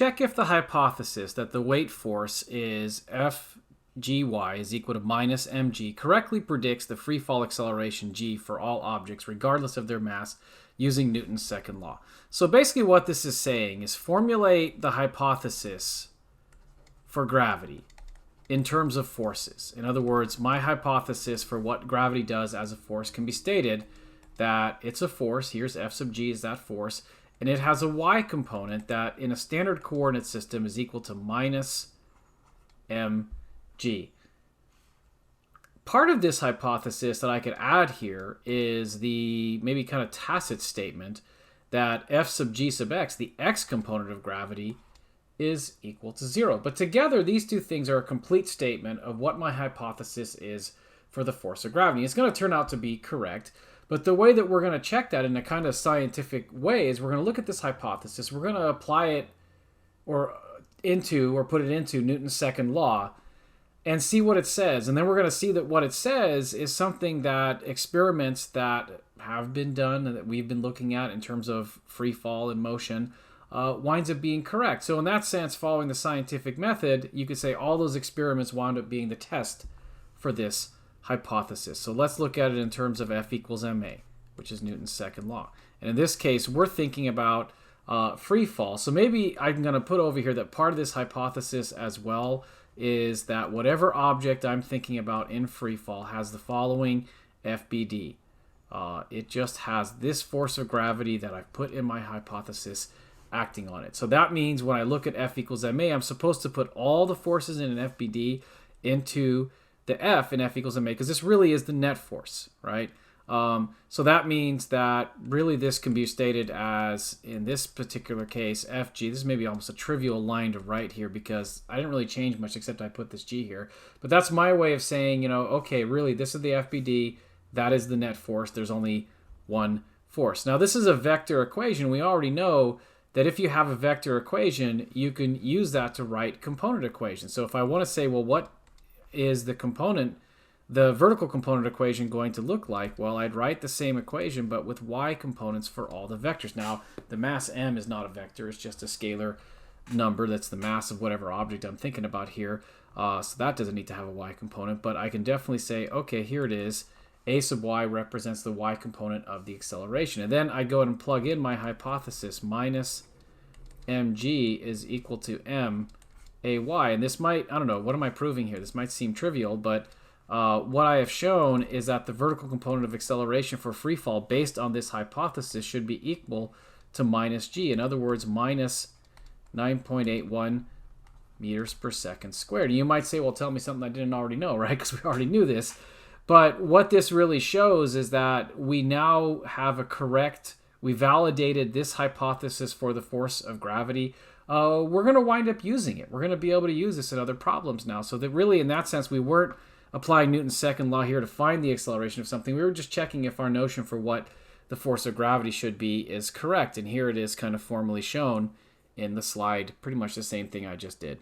check if the hypothesis that the weight force is Fgy is equal to minus mg correctly predicts the free fall acceleration g for all objects regardless of their mass using Newton's second law. So basically what this is saying is formulate the hypothesis for gravity in terms of forces. In other words, my hypothesis for what gravity does as a force can be stated that it's a force, here's F sub g is that force, and it has a y component that in a standard coordinate system is equal to minus mg. Part of this hypothesis that I could add here is the maybe kind of tacit statement that F sub g sub x, the x component of gravity, is equal to 0. But together, these two things are a complete statement of what my hypothesis is for the force of gravity. It's going to turn out to be correct, but the way that we're going to check that in a kind of scientific way is we're going to look at this hypothesis, we're going to apply it or put it into Newton's second law and see what it says. And then we're going to see that what it says is something that experiments that have been done and that we've been looking at in terms of free fall and motion winds up being correct. So in that sense, following the scientific method, you could say all those experiments wound up being the test for this hypothesis. So let's look at it in terms of F equals ma, which is Newton's second law. And in this case, we're thinking about free fall. So maybe I'm going to put over here that part of this hypothesis as well is that whatever object I'm thinking about in free fall has the following FBD. It just has this force of gravity that I've put in my hypothesis acting on it. So that means when I look at F equals ma, I'm supposed to put all the forces in an FBD into the F in F equals ma, because this really is the net force, right? So that means that really this can be stated as, in this particular case, Fg. This is maybe almost a trivial line to write here because I didn't really change much except I put this g here. But that's my way of saying, okay, really this is the FBD, that is the net force. There's only one force. Now this is a vector equation. We already know that if you have a vector equation, you can use that to write component equations. So if I want to say, well, what is the vertical component equation going to look like? Well, I'd write the same equation, but with y components for all the vectors. Now, the mass m is not a vector. It's just a scalar number. That's the mass of whatever object I'm thinking about here. So that doesn't need to have a y component, but I can definitely say, okay, here it is. A sub y represents the y component of the acceleration. And then I go ahead and plug in my hypothesis, minus mg is equal to m ay. And this might, I don't know, what am I proving here? This might seem trivial, but what I have shown is that the vertical component of acceleration for free fall based on this hypothesis should be equal to minus g. In other words, minus 9.81 meters per second squared. And you might say, well, tell me something I didn't already know, right? Because we already knew this. But what this really shows is that we now have we validated this hypothesis for the force of gravity. We're going to wind up using it. We're going to be able to use this in other problems now. So that really, in that sense, we weren't applying Newton's second law here to find the acceleration of something. We were just checking if our notion for what the force of gravity should be is correct. And here it is kind of formally shown in the slide, pretty much the same thing I just did.